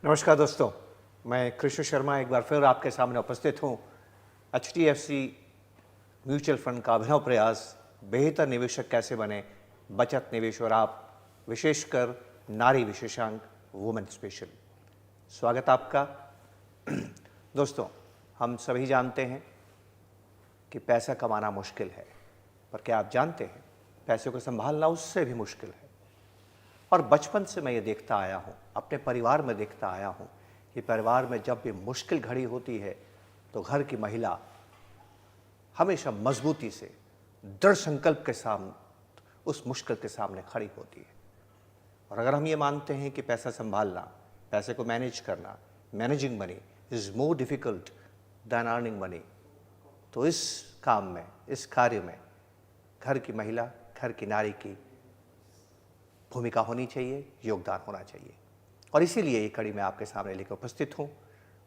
नमस्कार दोस्तों, मैं कृष्ण शर्मा एक बार फिर आपके सामने उपस्थित हूँ। HDFC म्यूचुअल फंड का अभिनव प्रयास बेहतर निवेशक कैसे बने, बचत निवेश और आप, विशेषकर नारी विशेषांक वुमेन स्पेशल। स्वागत आपका। दोस्तों, हम सभी जानते हैं कि पैसा कमाना मुश्किल है, पर क्या आप जानते हैं पैसे को संभालना उससे भी मुश्किल है। और बचपन से मैं ये देखता आया हूँ, अपने परिवार में देखता आया हूँ कि परिवार में जब भी मुश्किल घड़ी होती है तो घर की महिला हमेशा मजबूती से, दृढ़ संकल्प के साथ उस मुश्किल के सामने खड़ी होती है। और अगर हम ये मानते हैं कि पैसा संभालना, पैसे को मैनेज करना, managing money is more difficult than earning money, तो इस काम में, इस कार्य में घर की महिला, घर की नारी की भूमिका होनी चाहिए, योगदान होना चाहिए। और इसीलिए ये कड़ी मैं आपके सामने लेकर उपस्थित हूँ।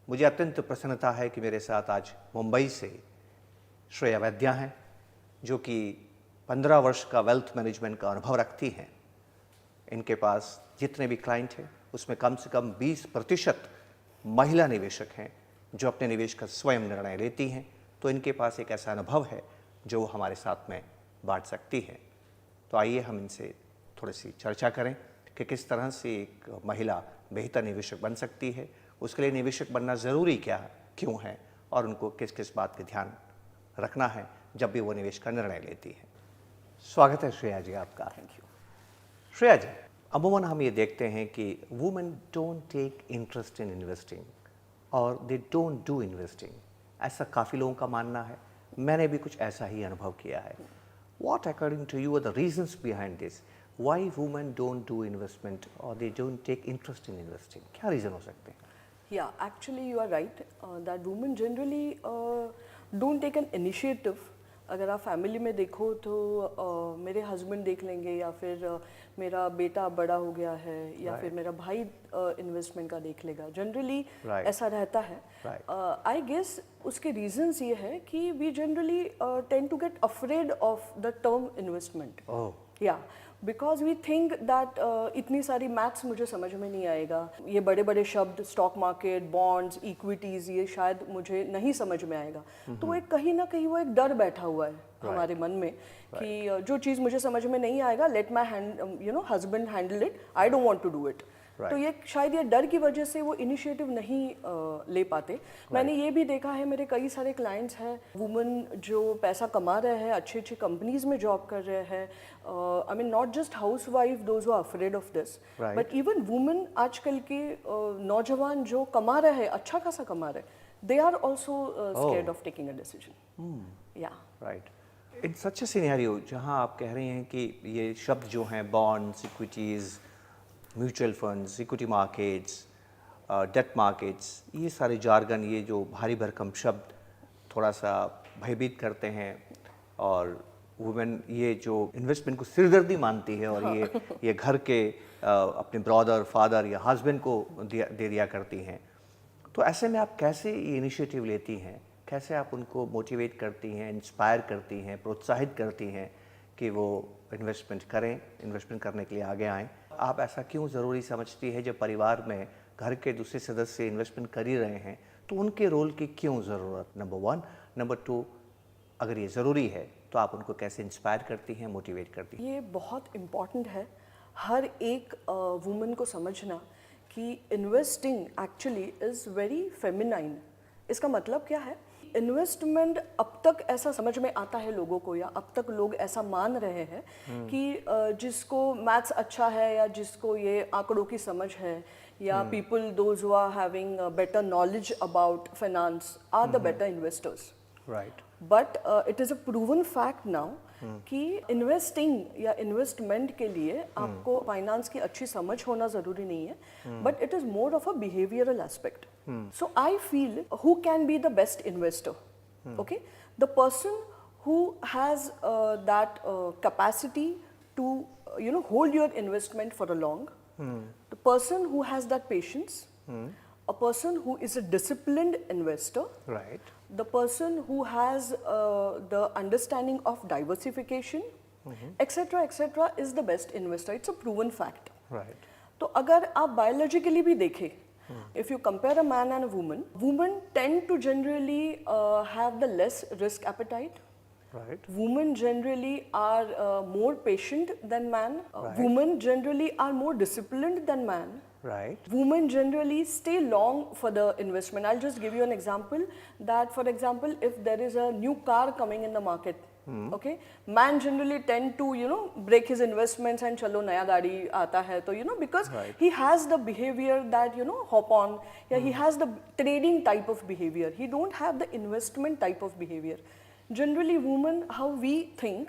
मुझे अत्यंत प्रसन्नता है कि मेरे साथ आज मुंबई से श्रेया वैद्या हैं, जो कि 15 वर्ष का वेल्थ मैनेजमेंट का अनुभव रखती हैं। इनके पास जितने भी क्लाइंट हैं उसमें कम से कम 20% महिला निवेशक हैं जो अपने निवेश का स्वयं निर्णय लेती हैं। तो इनके पास एक ऐसा अनुभव है जो वो हमारे साथ में बांट सकती हैं। तो आइए हम इनसे थोड़ी सी चर्चा करें कि किस तरह से एक महिला बेहतर निवेशक बन सकती है, उसके लिए निवेशक बनना ज़रूरी क्यों है, और उनको किस किस बात का ध्यान रखना है जब भी वो निवेश का निर्णय लेती है। स्वागत है श्रेया जी आपका। Thank you. श्रेया जी, अमूमन हम ये देखते हैं कि women don't take interest in investing और दे डोंट डू इन्वेस्टिंग, ऐसा काफ़ी लोगों का मानना है। मैंने भी कुछ ऐसा ही अनुभव किया है। What according to you are the reasons behind this? Why women don't do investment or they don't take interest in investing? क्या रीज़न हो सकते हैं? Yeah, actually you are right that women generally don't take an initiative. अगर आप family में देखो तो मेरे हस्बैंड देख लेंगे, या फिर मेरा बेटा बड़ा हो गया है, या फिर मेरा भाई इन्वेस्टमेंट का देख लेगा। जनरली ऐसा रहता है। आई गेस उसके रीजंस ये है कि we generally tend to get afraid of the term investment. या बिकॉज वी थिंक दैट इतनी सारी मैथ्स मुझे समझ में नहीं आएगा, ये बड़े बड़े शब्द स्टॉक मार्केट, बॉन्ड्स, इक्विटीज़, ये शायद मुझे नहीं समझ में आएगा। तो वो एक कहीं ना कहीं वो एक डर बैठा हुआ है हमारे मन में कि जो चीज़ मुझे समझ में नहीं आएगा, let my husband handle it, I don't want to do it. तो ये शायद ये डर की वजह से वो इनिशिएटिव नहीं ले पाते। मैंने ये भी देखा है, मेरे कई सारे क्लाइंट्स हैं वुमेन जो पैसा कमा रहे हैं, अच्छी अच्छी कंपनीज में जॉब कर रहे हैं। I mean not just housewife those who are afraid of this, but even women आजकल के नौजवान जो कमा रहे हैं, अच्छा खासा कमा रहे हैं, they are also scared of taking a decision. या right. In such a scenario जहाँ आप कह रहे हैं कि ये शब्द जो हैं bonds, equities, mutual funds, equity markets, debt markets, ये सारे जार्गन, ये जो भारी भरकम शब्द थोड़ा सा भयभीत करते हैं, और वुमेन ये जो इन्वेस्टमेंट को सिरदर्दी मानती है और ये घर के अपने ब्रदर, फादर या हस्बैंड को दे दिया करती हैं। तो ऐसे में आप कैसे ये इनिशिएटिव लेती हैं, कैसे आप उनको मोटिवेट करती हैं, इंस्पायर करती हैं, प्रोत्साहित करती हैं कि वो इन्वेस्टमेंट करें, इन्वेस्टमेंट करने के लिए आगे आएँ? आप ऐसा क्यों ज़रूरी समझती है जब परिवार में घर के दूसरे सदस्य इन्वेस्टमेंट कर ही रहे हैं, तो उनके रोल की क्यों ज़रूरत? नंबर 1। नंबर 2, अगर ये ज़रूरी है तो आप उनको कैसे इंस्पायर करती हैं, मोटिवेट करती हैं? ये बहुत इम्पॉर्टेंट है हर एक वुमेन को समझना कि investing actually is very feminine. इसका मतलब क्या है? इन्वेस्टमेंट अब तक ऐसा समझ में आता है लोगों को, या अब तक लोग ऐसा मान रहे हैं कि जिसको मैथ्स अच्छा है, या जिसको ये आंकड़ों की समझ है, या people those who are having better knowledge about finance are the better investors. Right. But it is a proven fact now कि इन्वेस्टिंग या इन्वेस्टमेंट के लिए आपको फाइनेंस की अच्छी समझ होना ज़रूरी नहीं है, but it is more of a behavioural aspect. So I feel who can be the best investor? Okay, the person who has that capacity to hold your investment for a long, the person who has that patience, a person who is a disciplined investor, Right. the person who has the understanding of diversification, etc., is the best investor. It's a proven fact. Right. तो अगर आप biologically भी देखें If you compare a man and a woman, women tend to generally have the less risk appetite. Right. Women generally are more patient than man. Women generally are more disciplined than man. Right. Women generally stay long for the investment. I'll just give you an example that, for example, if there is a new car coming in the market, okay, man generally tend to, break his investments and chalo naya gaadi aata hai, to, because he has the behavior that, hop on, yeah, he has the trading type of behavior. He don't have the investment type of behavior. Generally, women, how we think,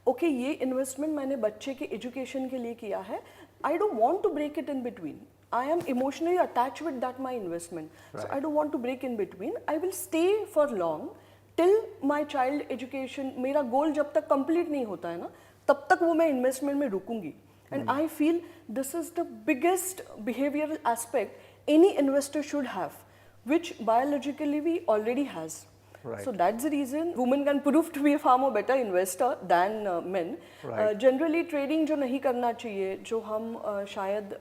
okay, ये investment मैंने बच्चे के education के लिए किया है, I don't want to break it in between. I am emotionally attached with that my investment. Right. So I don't want to break in between. I will stay for long till my child education, मेरा goal जब तक complete नहीं होता है ना, तब तक वो मैं investment में रुकूंगी. And I feel this is the biggest behavioral aspect any investor should have, which biologically we already has. Right. So that's the reason women can prove to be a far more better investor than men. Right. Generally trading जो नहीं करना चाहिए, जो हम शायद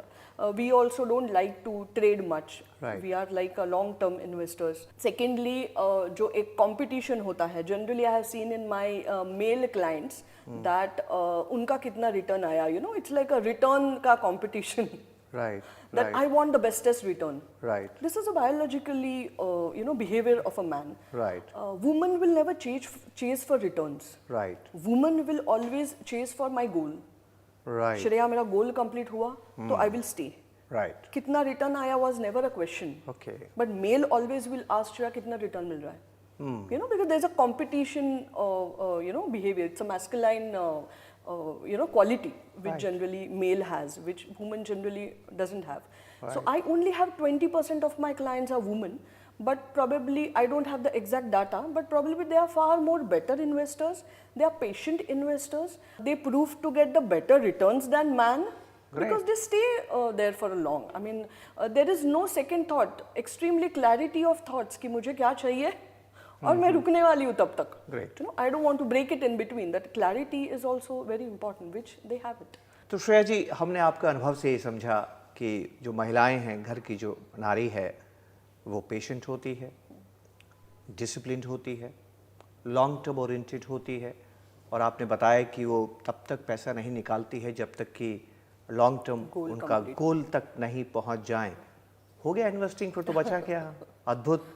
we also don't like to trade much. Right. We are like a long term investors. Secondly, जो एक competition होता है, generally I have seen in my male clients that उनका कितना return आया, it's like a return का competition. Right. That I want the bestest return. Right. This is a biologically, behavior of a man. Right. Women will never chase for returns. Right. Women will always chase for my goal. Right. Shreya मेरा goal complete हुआ, तो I will stay. Right. कितना return आया was never a question. Okay. But male always will ask Shreya कितना return मिल रहा है. Because there's a competition, behavior. It's a masculine, quality which generally male has, which woman generally doesn't have. Right. So I only have 20% of my clients are women, but probably I don't have the exact data, but probably they are far more better investors. They are patient investors. They prove to get the better returns than man. Great. Because they stay there for a long. I mean, there is no second thought. Extremely clarity of thoughts कि मुझे क्या चाहिए और मैं रुकने वाली हूँ तब तक. Great. I don't want to break it in between. That clarity is also very important, which they have it. तो श्रेया जी, हमने आपका अनुभव से ये समझा कि जो महिलाएं हैं, घर की जो नारी है, वो पेशेंट होती है, डिसिप्लिन्ड होती है, लॉन्ग टर्म ओरिएंटेड होती है, और आपने बताया कि वो तब तक पैसा नहीं निकालती है जब तक कि लॉन्ग टर्म उनका गोल तक नहीं पहुंच जाए. हो गया इन्वेस्टिंग, फिर तो बचा क्या. अद्भुत.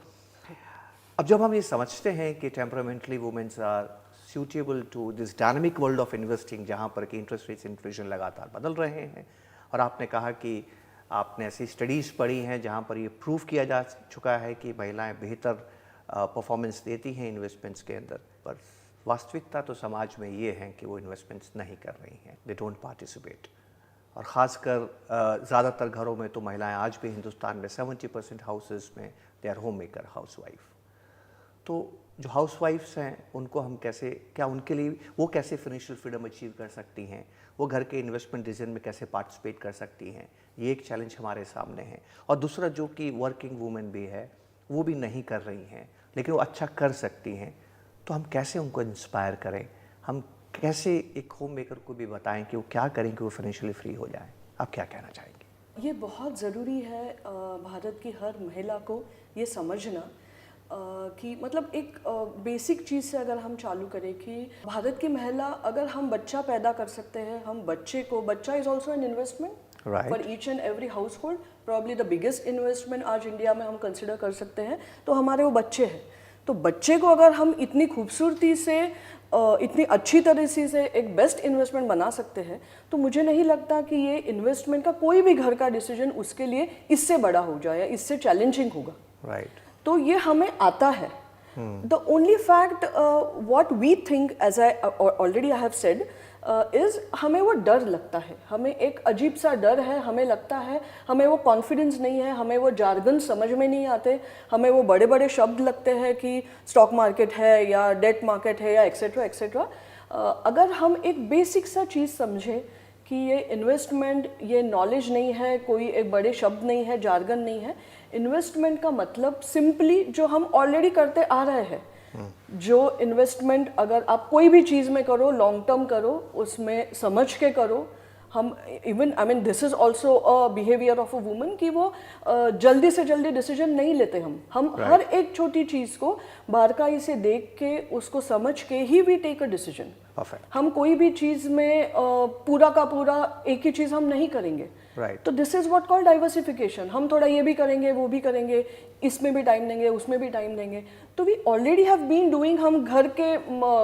अब जब हम ये समझते हैं कि temperamentally women's are suitable to this dynamic world of investing, जहाँ पर कि इंटरेस्ट रेट्स इन्फ्लेशन लगातार बदल रहे हैं, और आपने कहा कि आपने ऐसी स्टडीज़ पढ़ी हैं जहाँ पर ये प्रूव किया जा चुका है कि महिलाएं बेहतर परफॉर्मेंस देती हैं इन्वेस्टमेंट्स के अंदर, पर वास्तविकता तो समाज में ये है कि वो इन्वेस्टमेंट्स नहीं कर रही हैं. They don't participate. और ख़ासकर ज़्यादातर घरों में तो महिलाएं आज भी हिंदुस्तान में 70% हाउसेस में they are home maker housewife. तो जो हाउसवाइफ्स हैं उनको हम कैसे, क्या उनके लिए वो कैसे फाइनेंशियल फ्रीडम अचीव कर सकती हैं, वो घर के इन्वेस्टमेंट डिसीजन में कैसे पार्टिसिपेट कर सकती हैं, ये एक चैलेंज हमारे सामने है. और दूसरा जो कि वर्किंग वूमेन भी है, वो भी नहीं कर रही हैं लेकिन वो अच्छा कर सकती हैं, तो हम कैसे उनको इंस्पायर करें, हम कैसे एक होम मेकर को भी बताएं कि वो क्या करें कि वो फाइनेंशियली फ्री हो जाए. आप क्या कहना चाहेंगे? ये बहुत ज़रूरी है भारत की हर महिला को ये समझना कि मतलब एक बेसिक चीज़ से अगर हम चालू करें कि भारत की महिला, अगर हम बच्चा पैदा कर सकते हैं, हम बच्चे को, बच्चा is also an investment for each and every house hold. Probably the biggest investment आज इंडिया में हम कंसिडर कर सकते हैं, तो हमारे वो बच्चे हैं. तो बच्चे को अगर हम इतनी खूबसूरती से, इतनी अच्छी तरह से एक बेस्ट इन्वेस्टमेंट बना सकते हैं, तो मुझे नहीं लगता कि ये इन्वेस्टमेंट का कोई भी घर का डिसीजन उसके लिए इससे बड़ा हो जाए या इससे चैलेंजिंग होगा. राइट. तो ये हमें आता है. The only fact what we think, as I already I have said, is हमें वो डर लगता है, हमें एक अजीब सा डर है, हमें लगता है, हमें वो कॉन्फिडेंस नहीं है, हमें वो जार्गन समझ में नहीं आते, हमें वो बड़े बड़े शब्द लगते हैं कि स्टॉक मार्केट है या डेट मार्केट है या एक्सेट्रा एक्सेट्रा. अगर हम एक बेसिक सा चीज़ समझें कि ये इन्वेस्टमेंट, ये नॉलेज नहीं है, कोई एक बड़े शब्द नहीं है, जार्गन नहीं है. इन्वेस्टमेंट का मतलब सिंपली जो हम ऑलरेडी करते आ रहे हैं, जो इन्वेस्टमेंट अगर आप कोई भी चीज़ में करो, लॉन्ग टर्म करो, उसमें समझ के करो, हम even I mean this is also a behaviour of a woman कि वो जल्दी से जल्दी डिसीजन नहीं लेते हम हर एक छोटी चीज़ को बारकाई से देख के उसको समझ के ही we take a decision. Perfect. हम कोई भी चीज़ में पूरा का पूरा एक ही चीज़ हम नहीं करेंगे। राइट। तो this is what called diversification. हम थोड़ा ये भी करेंगे, वो भी करेंगे, इसमें भी टाइम देंगे, उसमें भी टाइम देंगे। तो we already have been doing, हम घर के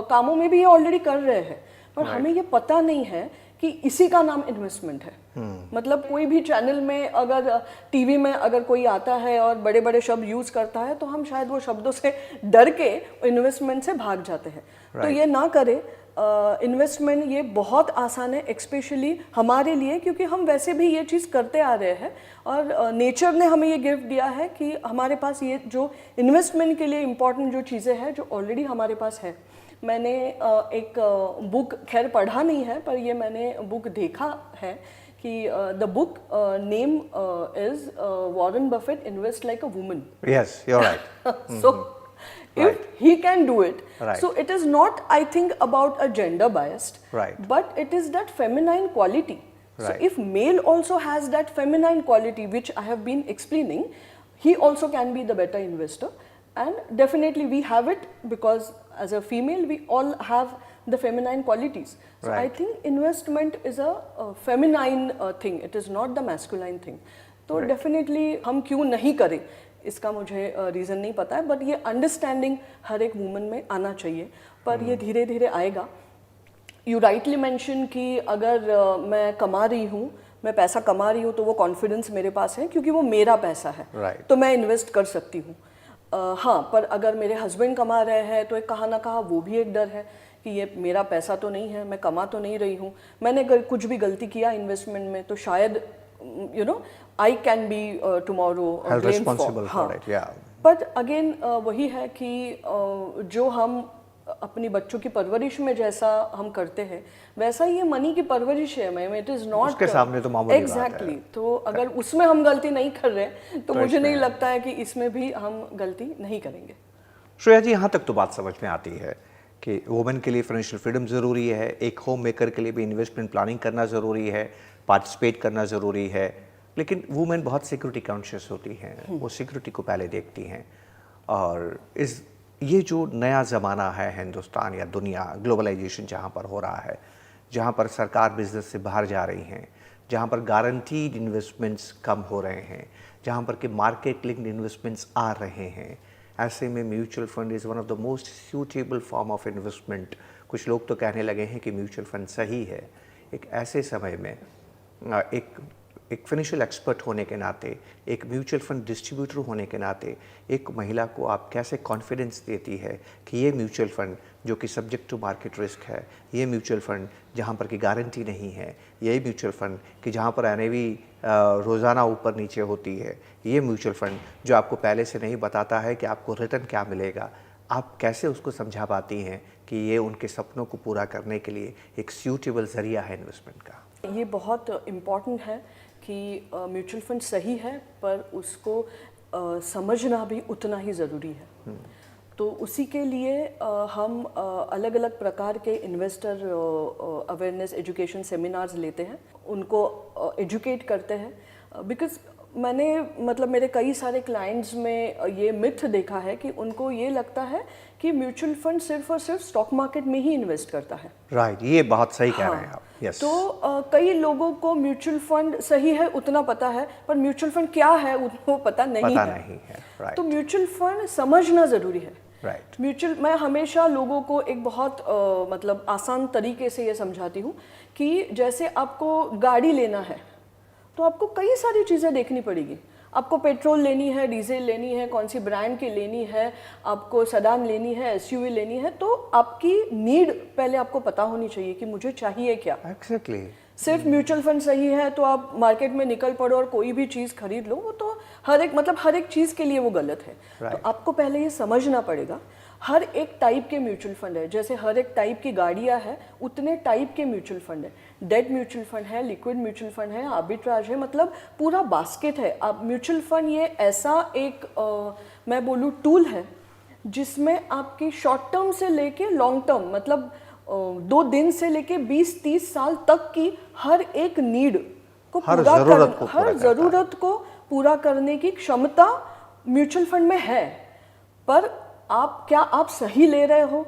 कामों में भी ये ऑलरेडी कर रहे हैं, पर हमें ये पता नहीं है कि इसी का नाम इन्वेस्टमेंट है। मतलब कोई भी चैनल में अगर टीवी में अगर कोई आता है और बड़े बड़े शब्द यूज करता है तो हम शायद वो शब्दों से डर के इन्वेस्टमेंट से भाग जाते हैं। तो ये ना करें। इन्वेस्टमेंट ये बहुत आसान है, एक्सपेशली हमारे लिए, क्योंकि हम वैसे भी ये चीज़ करते आ रहे हैं और नेचर ने हमें ये गिफ्ट दिया है कि हमारे पास ये जो इन्वेस्टमेंट के लिए इम्पॉर्टेंट जो चीज़ें हैं जो ऑलरेडी हमारे पास है। मैंने एक बुक खैर पढ़ा नहीं है, पर ये मैंने बुक देखा है कि the book name is Warren Buffett invest like a woman. Yes, you are right. So if he can do it, Right. so it is not, I think, about a gender biased, Right. but it is that feminine quality. So Right. if male also has that feminine quality which I have been explaining, he also can be the better investor. And definitely we have it because as a female we all have the feminine qualities. So I Right. think investment is a feminine thing. It is not the masculine thing. तो definitely हम क्यों नहीं करें इसका मुझे reason नहीं पता है, बट ये अंडरस्टैंडिंग हर एक वुमन में आना चाहिए, पर ये धीरे धीरे आएगा। यू राइटली मेंशन कि अगर मैं कमा रही हूँ, मैं पैसा कमा रही हूँ, तो वो कॉन्फिडेंस मेरे पास है क्योंकि वो मेरा पैसा है। Right. तो मैं इन्वेस्ट कर सकती हूँ। हाँ, पर अगर मेरे हस्बैंड कमा रहे हैं तो एक कहा ना कहा वो भी एक डर है कि ये मेरा पैसा तो नहीं है, मैं कमा तो नहीं रही हूँ, मैंने अगर कुछ भी गलती किया इन्वेस्टमेंट में तो शायद you know I can be tomorrow Held blamed responsible for हाँ। it, yeah. But again वही है कि जो हम अपनी बच्चों की परवरिश में जैसा हम करते हैं वैसा ये मनी की परवरिश है। मैं इट इज नॉट उसके सामने तो मामूली बात है। एग्जैक्टली। तो अगर उसमें हम गलती नहीं कर रहे तो मुझे नहीं लगता है कि इसमें भी हम गलती नहीं करेंगे। श्रेया जी, यहाँ तक तो बात समझ में आती है कि वुमेन के लिए फाइनेंशियल फ्रीडम ज़रूरी है, एक होम मेकर के लिए भी इन्वेस्टमेंट प्लानिंग करना ज़रूरी है, पार्टिसिपेट करना ज़रूरी है, लेकिन वुमेन बहुत सिक्योरिटी कॉन्शियस होती हैं, वो सिक्योरिटी को पहले देखती हैं। और ये जो नया ज़माना है हिंदुस्तान या दुनिया, ग्लोबलाइजेशन जहाँ पर हो रहा है, जहाँ पर सरकार बिजनेस से बाहर जा रही हैं, जहाँ पर गारंटीड इन्वेस्टमेंट्स कम हो रहे हैं, जहाँ पर कि मार्केट लिंक्ड इन्वेस्टमेंट्स आ रहे हैं, ऐसे में mutual fund is one of the most suitable form of investment. कुछ लोग तो कहने लगे हैं कि म्यूचुअल फंड सही है। एक ऐसे समय में एक फाइनेंशियल एक्सपर्ट होने के नाते, एक म्यूचुअल फंड डिस्ट्रीब्यूटर होने के नाते, एक महिला को आप कैसे कॉन्फिडेंस देती है कि ये म्यूचुअल फंड जो कि सब्जेक्ट टू मार्केट रिस्क है, ये म्यूचुअल फंड जहाँ पर की गारंटी नहीं है, यही म्यूचुअल फंड कि जहाँ पर एनएवी रोज़ाना ऊपर नीचे होती है, ये म्यूचुअल फंड जो आपको पहले से नहीं बताता है कि आपको रिटर्न क्या मिलेगा, आप कैसे उसको समझा पाती हैं कि ये उनके सपनों को पूरा करने के लिए एक सूटेबल ज़रिया है इन्वेस्टमेंट का? ये बहुत इम्पॉर्टेंट है कि म्यूचुअल फंड सही है, पर उसको समझना भी उतना ही ज़रूरी है। तो उसी के लिए हम अलग अलग प्रकार के इन्वेस्टर अवेयरनेस एजुकेशन सेमिनार्स लेते हैं, उनको एजुकेट करते हैं। बिकॉज मैंने मतलब मेरे कई सारे क्लाइंट्स में ये मिथ देखा है कि उनको ये लगता है कि म्यूचुअल फंड सिर्फ और सिर्फ स्टॉक मार्केट में ही इन्वेस्ट करता है। राइट, ये बहुत सही कह रहे हैं आप। यस। तो कई लोगों को म्यूचुअल फंड सही है उतना पता है, पर म्यूचुअल फंड क्या है उनको पता नहीं है। राइट। तो म्यूचुअल फंड समझना ज़रूरी है। राइट। मैं हमेशा लोगों को एक बहुत मतलब आसान तरीके से ये समझाती हूँ कि जैसे आपको गाड़ी लेना है तो आपको कई सारी चीज़ें देखनी पड़ेगी। आपको पेट्रोल लेनी है, डीजल लेनी है, कौन सी ब्रांड की लेनी है, आपको सेडान लेनी है, एसयूवी लेनी है, तो आपकी नीड पहले आपको पता होनी चाहिए कि मुझे चाहिए क्या। एग्जैक्टली। सिर्फ म्यूचुअल फंड सही है तो आप मार्केट में निकल पड़ो और कोई भी चीज़ खरीद लो, वो तो हर एक चीज़ के लिए वो गलत है। तो आपको पहले ये समझना पड़ेगा। हर एक टाइप के म्यूचुअल फंड है, जैसे हर एक टाइप की गाड़ियाँ हैं उतने टाइप के म्यूचुअल फंड है। डेट म्यूचुअल फंड है, लिक्विड म्यूचुअल फंड है, आर्बिट्राज है, मतलब पूरा बास्केट है। अब म्यूचुअल फंड ये ऐसा एक मैं बोलूँ टूल है जिसमें आपकी शॉर्ट टर्म से लेके लॉन्ग टर्म, मतलब 2 दिन से लेके 20-30 साल तक की हर एक नीड को हर पूरा जरूरत को हर पूरा करता है। ज़रूरत को पूरा करने की क्षमता म्यूचुअल फंड में है। पर आप सही ले रहे हो,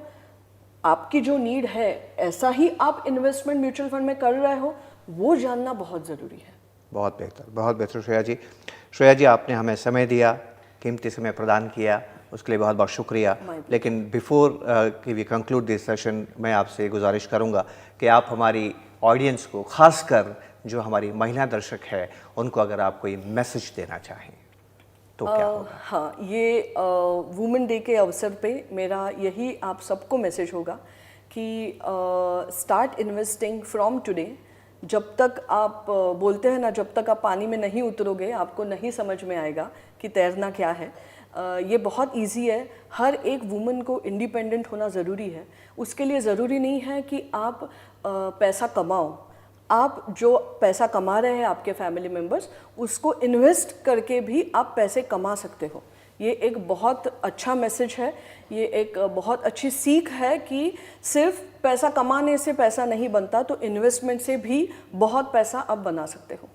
आपकी जो नीड है ऐसा ही आप इन्वेस्टमेंट म्यूचुअल फंड में कर रहे हो, वो जानना बहुत ज़रूरी है। बहुत बेहतर, बहुत बेहतर श्रेया जी। श्रेया जी, आपने हमें समय दिया, कीमती समय प्रदान किया, उसके लिए बहुत बहुत शुक्रिया। लेकिन बिफोर कि वी कंक्लूड दिस सेशन, मैं आपसे गुजारिश करूंगा कि आप हमारी ऑडियंस को, खासकर जो हमारी महिला दर्शक है, उनको अगर आप कोई मैसेज देना चाहें तो क्या होगा? हाँ, ये वुमेन डे के अवसर पे मेरा यही आप सबको मैसेज होगा कि स्टार्ट इन्वेस्टिंग फ्रॉम टुडे। जब तक आप बोलते हैं ना, जब तक आप पानी में नहीं उतरोगे आपको नहीं समझ में आएगा कि तैरना क्या है। ये बहुत इजी है। हर एक वुमन को इंडिपेंडेंट होना ज़रूरी है। उसके लिए ज़रूरी नहीं है कि आप पैसा कमाओ। आप जो पैसा कमा रहे हैं, आपके फैमिली मेम्बर्स, उसको इन्वेस्ट करके भी आप पैसे कमा सकते हो। ये एक बहुत अच्छा मैसेज है, ये एक बहुत अच्छी सीख है कि सिर्फ पैसा कमाने से पैसा नहीं बनता, तो इन्वेस्टमेंट से भी बहुत पैसा आप बना सकते हो।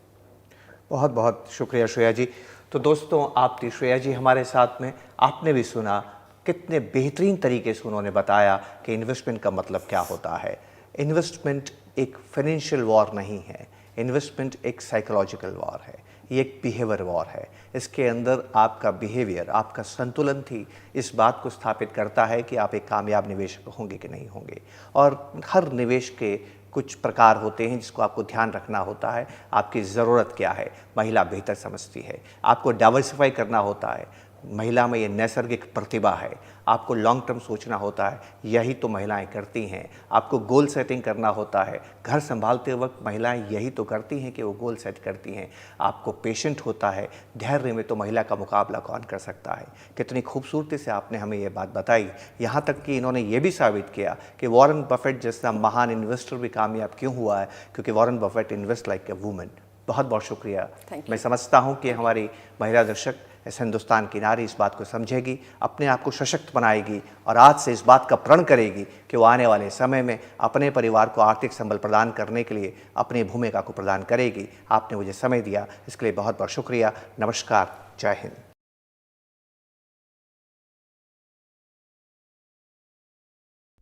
बहुत बहुत शुक्रिया श्रेया जी। तो दोस्तों, आप थी श्रेया जी हमारे साथ में। आपने भी सुना कितने बेहतरीन तरीके से उन्होंने बताया कि इन्वेस्टमेंट का मतलब क्या होता है। इन्वेस्टमेंट एक फाइनेंशियल वॉर नहीं है, इन्वेस्टमेंट एक साइकोलॉजिकल वॉर है, ये एक बिहेवियर वॉर है। इसके अंदर आपका बिहेवियर, आपका संतुलन थी, इस बात को स्थापित करता है कि आप एक कामयाब निवेशक होंगे कि नहीं होंगे। और हर निवेश के कुछ प्रकार होते हैं जिसको आपको ध्यान रखना होता है। आपकी ज़रूरत क्या है, महिला बेहतर समझती है। आपको डाइवर्सिफाई करना होता है, महिला में ये नैसर्गिक प्रतिभा है। आपको लॉन्ग टर्म सोचना होता है, यही तो महिलाएं करती हैं। आपको गोल सेटिंग करना होता है, घर संभालते वक्त महिलाएं यही तो करती हैं कि वो गोल सेट करती हैं। आपको पेशेंट होता है, धैर्य में तो महिला का मुकाबला कौन कर सकता है। कितनी खूबसूरती से आपने हमें ये बात बताई। यहाँ तक कि इन्होंने ये भी साबित किया कि वॉरेन बफेट जैसा महान इन्वेस्टर भी कामयाब क्यों हुआ है, क्योंकि Warren Buffett invest like a woman. बहुत बहुत शुक्रिया। मैं समझता हूँ कि हमारी महिला दर्शक, इस हिंदुस्तान की नारी इस बात को समझेगी, अपने आप को सशक्त बनाएगी और आज से इस बात का प्रण करेगी कि वो आने वाले समय में अपने परिवार को आर्थिक संबल प्रदान करने के लिए अपनी भूमिका को प्रदान करेगी। आपने मुझे समय दिया, इसके लिए बहुत बहुत शुक्रिया। नमस्कार, जय हिंद।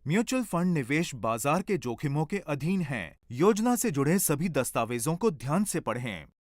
म्यूचुअल फंड निवेश बाजार के जोखिमों के अधीन हैं। योजना से जुड़े सभी दस्तावेजों को ध्यान से पढ़ें।